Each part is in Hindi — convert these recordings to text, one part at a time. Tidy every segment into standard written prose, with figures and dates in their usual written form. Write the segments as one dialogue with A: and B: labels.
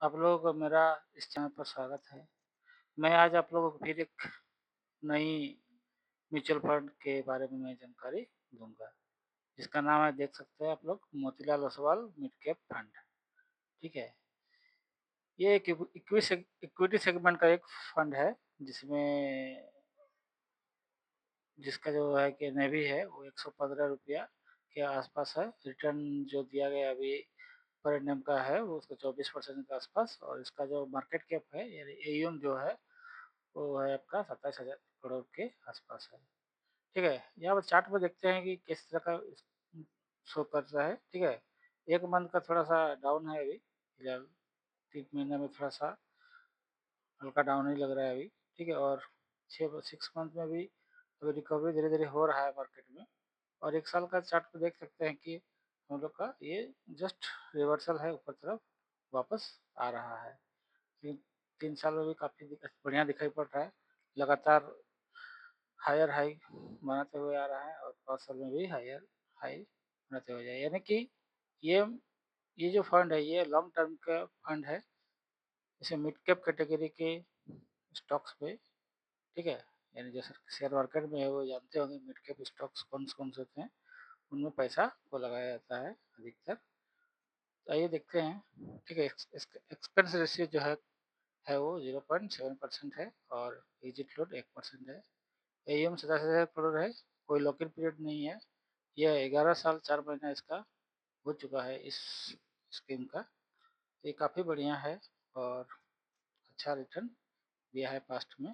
A: आप लोगों को मेरा इस चैनल पर स्वागत है। मैं आज आप लोगों को फिर एक नई म्यूचुअल फंड के बारे में मैं जानकारी दूँगा, जिसका नाम है देख सकते हैं आप लोग Motilal Oswal mid cap fund, ठीक है? ये एक इक्विटी सेगमेंट का एक फंड है, जिसमें जिसका जो है कि NAV है वो ₹115 के आसपास है। रिटर्न जो दिया गया अभी पर एनम का है वो उसका 24% के आसपास, और इसका जो मार्केट कैप है यानी AUM जो है वो है आपका 27,000 करोड़ के आसपास है। ठीक है, यहाँ पर चार्ट में देखते हैं कि किस तरह का शो कर रहा है। ठीक है, एक मंथ का थोड़ा सा डाउन है अभी फिलहाल, 3 महीने में थोड़ा सा हल्का डाउन ही लग रहा है अभी। ठीक है, और 6 मंथ में भी अभी रिकवरी धीरे धीरे हो रहा है मार्केट में। और 1 साल का चार्ट पे देख सकते हैं कि हम लोग का ये जस्ट रिवर्सल है, ऊपर तरफ वापस आ रहा है। 3 साल में भी काफ़ी बढ़िया दिखाई पड़ रहा है, लगातार हायर हाई बनाते हुए आ रहा है, और 5 साल में भी हायर हाई बनाते हुए जाए, यानी कि ये ये जो फंड है ये लॉन्ग टर्म का फंड है। इसे मिड कैप कैटेगरी के स्टॉक्स पे, ठीक है, यानी जैसे शेयर मार्केट में है वो जानते होंगे मिड कैप स्टॉक्स कौन से होते हैं, उनमें पैसा को लगाया जाता है अधिकतर। तो आइए देखते हैं। ठीक है, एक्सपेंस रेशियो जो है वो 0.7% है, और एग्जिट फ्लोट 1% है। AUM 87,000 करोड़ है, कोई लॉक-इन पीरियड नहीं है। यह 11 साल 4 महीना इसका हो चुका है इस स्कीम का। ये काफ़ी बढ़िया है और अच्छा रिटर्न दिया है पास्ट में।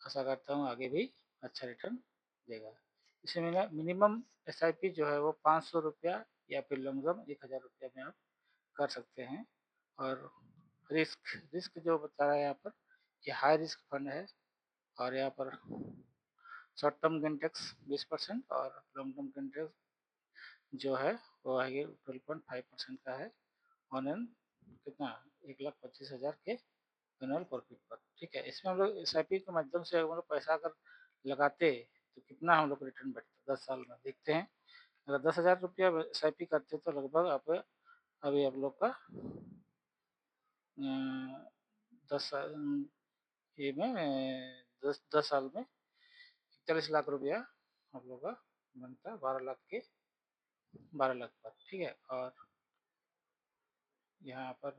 A: आशा करता हूँ आगे भी अच्छा रिटर्न देगा। इसमें मेरा मिनिमम SIP जो है वो ₹500 या फिर लमसम ₹1,000 में आप कर सकते हैं। और रिस्क रिस्क जो बता रहा है यहाँ पर, ये हाई रिस्क फंड है, और यहाँ पर शॉर्ट टर्म गेन टैक्स 20% और लॉन्ग टर्म गेन टैक्स जो है वो आगे 12.5% का है ऑन एन कितना 1,25,000 के एनुअल प्रॉफिट पर। ठीक है, इसमें हम लोग SIP के माध्यम से हम लोग पैसा अगर लगाते तो कितना हम लोग को रिटर्न बैठता 10 साल में, देखते हैं। अगर ₹10,000 SIP करते तो लगभग आप अभी आप लोग का 10 साल ये में 10 साल में 41 लाख रुपया हम लोग का बनता, 12 लाख के 12 लाख पर। ठीक है, और यहाँ पर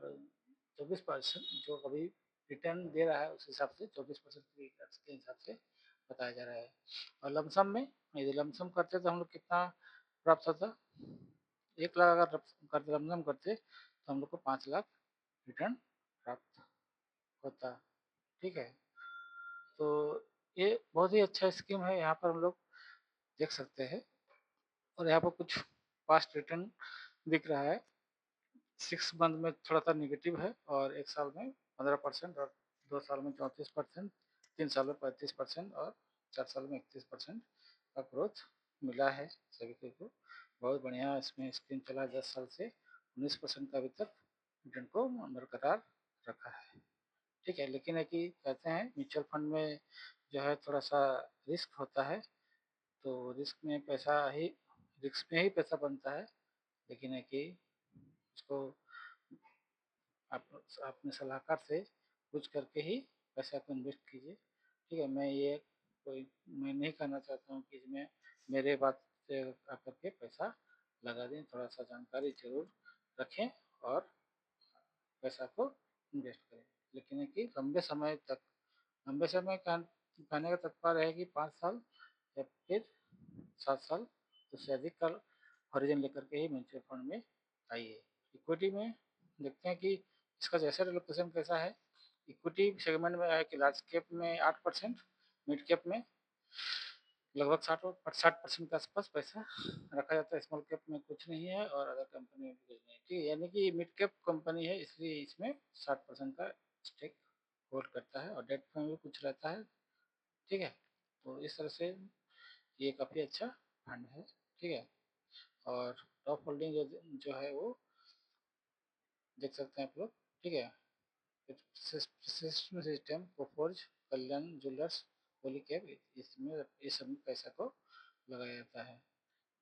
A: 24% जो अभी रिटर्न दे रहा है उस हिसाब से 24% के हिसाब से बताया जा रहा है। और लमसम में यदि लमसम करते तो हम लोग कितना प्राप्त होता, 1 लाख अगर करते लमसम करते तो हम लोग को 5 लाख रिटर्न प्राप्त होता। ठीक है, तो ये बहुत ही अच्छा स्कीम है, यहाँ पर हम लोग देख सकते हैं। और यहाँ पर कुछ पास्ट रिटर्न दिख रहा है। 6 मंथ में थोड़ा सा निगेटिव है, और 1 साल में 15%, और 2 साल में 34%, 3 साल में 35%, और 4 साल में 31% का ग्रोथ मिला है सभी को। बहुत बढ़िया इसमें स्कीम चला है, 10 साल से 19% का अभी तक रिटर्न को बरकरार रखा है। ठीक है, लेकिन है कि कहते हैं म्यूचुअल फंड में जो है थोड़ा सा रिस्क होता है, तो रिस्क में ही पैसा बनता है। लेकिन है कि उसको आप अपने सलाहकार से पूछ करके ही पैसा को इन्वेस्ट कीजिए। ठीक है, मैं नहीं कहना चाहता हूँ कि इसमें मेरे बात से आकर के पैसा लगा दें, थोड़ा सा जानकारी जरूर रखें और पैसा को इन्वेस्ट करें। लेकिन है कि लंबे समय का कहने का तात्पर्य है कि 5 साल या फिर 7 साल, उससे अधिक का हॉरिजन लेकर के ही म्यूचुअल फंड में आइए। इक्विटी में देखते हैं कि इसका जैसे एलोकेशन कैसा है। इक्विटी सेगमेंट में है कि लार्ज कैप में 8%, मिड कैप में लगभग 60% के आसपास पैसा रखा जाता है, स्मॉल कैप में कुछ नहीं है, और अदर कंपनी में भी कुछ नहीं है। ठीक है, यानी कि मिड कैप कंपनी है इसलिए इसमें 60% का स्टेक होल्ड करता है, और डेट में भी कुछ रहता है। ठीक है, तो इस तरह से ये काफ़ी अच्छा फंड है। ठीक है, और टॉप होल्डिंग जो है वो देख सकते हैं आप लोग। ठीक है, सिस्टम कोफोर्ज, कल्याण ज्वेलर्स, पॉलीकैब, इसमें इस सब में पैसा को लगाया जाता है।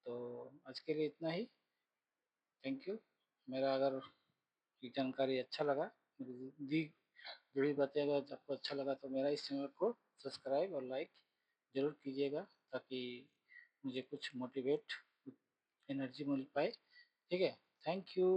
A: तो आज के लिए इतना ही। Thank you. मेरा अगर ये जानकारी अच्छा लगा मेरी दी जुड़ी बातें अगर आपको अच्छा लगा तो मेरा इस चैनल को सब्सक्राइब और लाइक ज़रूर कीजिएगा, ताकि मुझे कुछ मोटिवेट एनर्जी मिल पाए। ठीक है, थैंक यू।